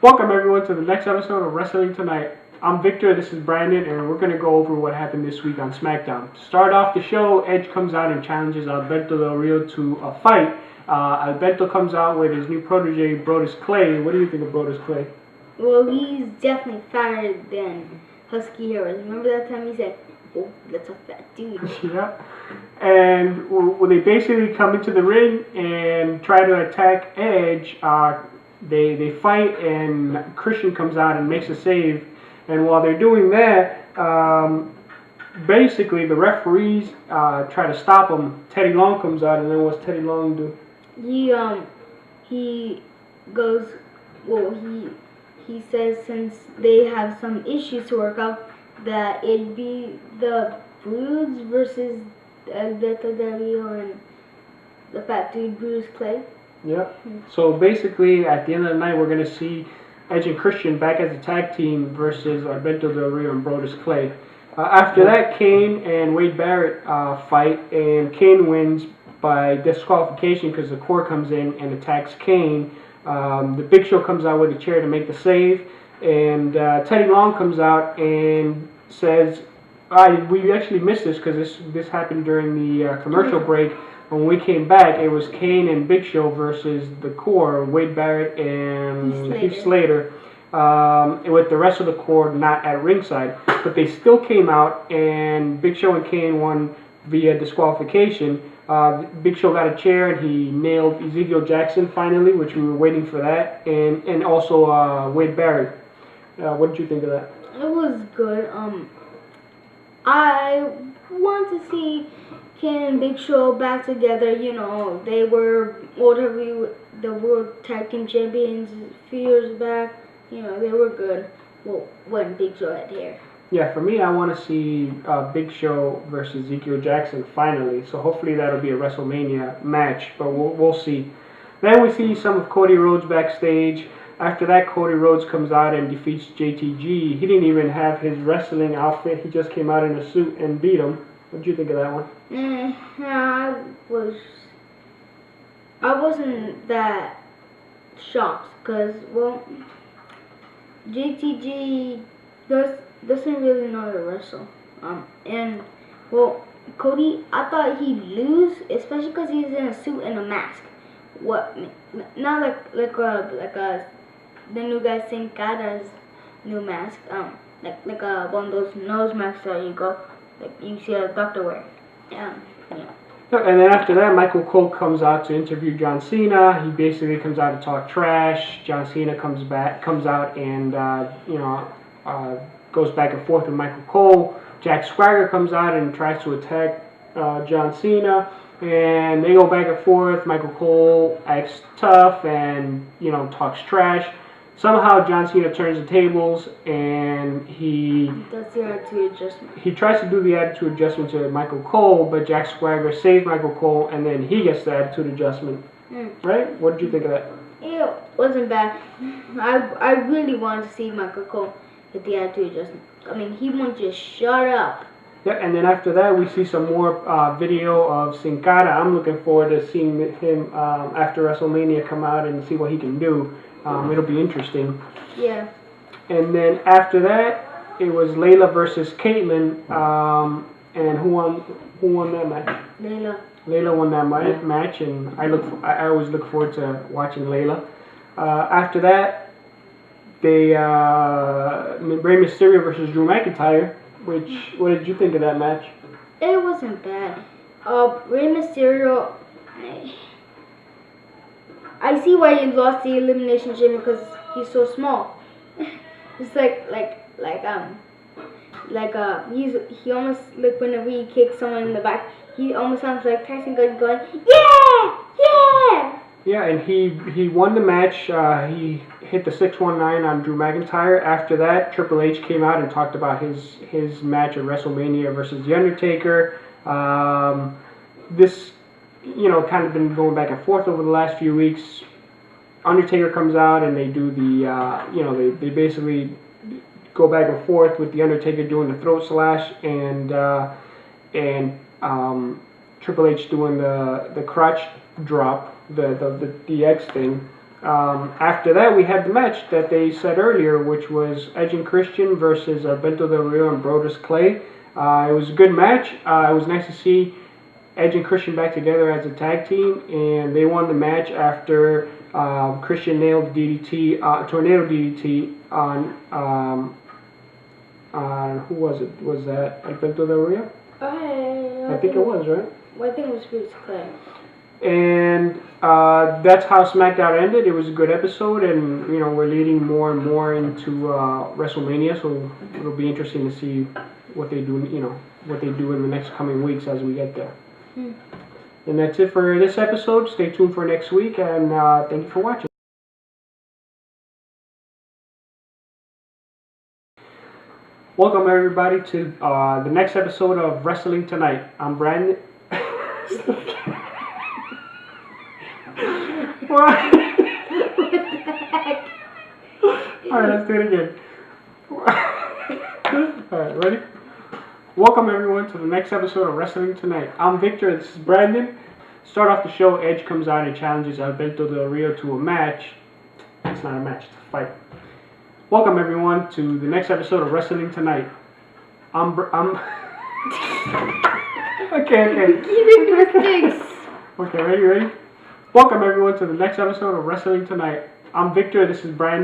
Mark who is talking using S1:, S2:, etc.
S1: Welcome everyone to the next episode of Wrestling Tonight. I'm Victor, this is Brandon, and we're going to go over what happened this week on SmackDown. To start off the show, Edge comes out and challenges Alberto Del Rio to a fight. Alberto comes out with his new protege, Brodus Clay. What do you think of Brodus Clay?
S2: Well, he's definitely fatter than Husky Heroes. Remember that time he said, "Oh, that's a fat dude."
S1: Yeah. And when they basically come into the ring and try to attack Edge, they fight, and Christian comes out and makes a save. And while they're doing that, basically the referees try to stop him. Teddy Long comes out, and then what's Teddy Long do?
S2: He goes, well, he says since they have some issues to work out, that it'd be the Broods versus Alberto Del Rio and the fat dude Brodus Clay.
S1: Yep. So basically, at the end of the night, we're going to see Edge and Christian back as a tag team versus Alberto Del Rio and Brodus Clay. After that, Kane and Wade Barrett fight, and Kane wins by disqualification because the Core comes in and attacks Kane. The Big Show comes out with a chair to make the save, and Teddy Long comes out and says, we actually missed this because this happened during the commercial break. When we came back, it was Kane and Big Show versus the Core, Wade Barrett and Heath Slater, with the rest of the Core not at ringside. But they still came out, and Big Show and Kane won via disqualification. Big Show got a chair, and he nailed Ezekiel Jackson finally, which we were waiting for that, and also Wade Barrett. What did you think of that?
S2: It was good. I want to see Kane and Big Show back together. You know, they were the World Tag Team Champions a few years back. You know, they were good. Well, when Big Show had hair.
S1: Yeah, for me, I want to see Big Show versus Ezekiel Jackson finally. So hopefully that'll be a WrestleMania match, but we'll see. Then we see some of Cody Rhodes backstage. After that, Cody Rhodes comes out and defeats JTG. He didn't even have his wrestling outfit. He just came out in a suit and beat him. What did you think of that one?
S2: I wasn't that shocked because, well, JTG doesn't really know how to wrestle. And, well, Cody, I thought he'd lose, especially because he's in a suit and a mask. What? Not like the new guy Sin Cara's new mask. Like one of those nose masks that you go, like you see a doctor wear. Yeah.
S1: And then after that, Michael Cole comes out to interview John Cena. He basically comes out to talk trash. John Cena comes out and goes back and forth with Michael Cole. Jack Swagger comes out and tries to attack John Cena, and they go back and forth. Michael Cole acts tough and talks trash. Somehow John Cena turns the tables and he
S2: does the attitude adjustment.
S1: He tries to do the attitude adjustment to Michael Cole, but Jack Swagger saves Michael Cole, and then he gets the attitude adjustment. Right? What did you think of that?
S2: It wasn't bad. I really wanted to see Michael Cole get the attitude adjustment. I mean, he won't just shut up.
S1: Yeah, and then after that, we see some more video of Sin Cara. I'm looking forward to seeing him after WrestleMania come out and see what he can do. It'll be interesting.
S2: Yeah.
S1: And then after that, it was Layla versus Caitlyn. And who won that match?
S2: Layla.
S1: Layla won that match, and I always look forward to watching Layla. After that, they Rey Mysterio versus Drew McIntyre. What did you think of that match?
S2: It wasn't bad. Rey Mysterio, I see why he lost the Elimination Chamber because he's so small. It's he almost, like, whenever he kicks someone in the back, he almost sounds like Tyson going, yeah!
S1: Yeah, and he won the match. He hit the 619 on Drew McIntyre. After that, Triple H came out and talked about his match at WrestleMania versus The Undertaker. This, kind of been going back and forth over the last few weeks. Undertaker comes out and they do the, they basically go back and forth with The Undertaker doing the throat slash and Triple H doing the crotch drop, the DX thing. After that, we had the match that they said earlier, which was Edge and Christian versus Alberto Del Rio and Brodus Clay. It was a good match. It was nice to see Edge and Christian back together as a tag team, and they won the match after Christian nailed DDT, tornado DDT on who was it? Was that Alberto Del Rio? I think it was, right?
S2: I think it was Bruce Clay.
S1: And that's how SmackDown ended. It was a good episode, and we're leading more and more into WrestleMania, so it'll be interesting to see what they do. What they do in the next coming weeks as we get there. And that's it for this episode. Stay tuned for next week, and thank you for watching. Welcome everybody to the next episode of Wrestling Tonight. I'm Brandon. What? What the heck? Alright, let's do it again. Alright, ready? Welcome everyone to the next episode of Wrestling Tonight. I'm Victor, this is Brandon. Start off the show, Edge comes out and challenges Alberto Del Rio to a match. It's not a match, it's a fight. Welcome everyone to the next episode of Wrestling Tonight. Okay. Okay, ready? Welcome everyone to the next episode of Wrestling Tonight. I'm Victor, this is Brandon.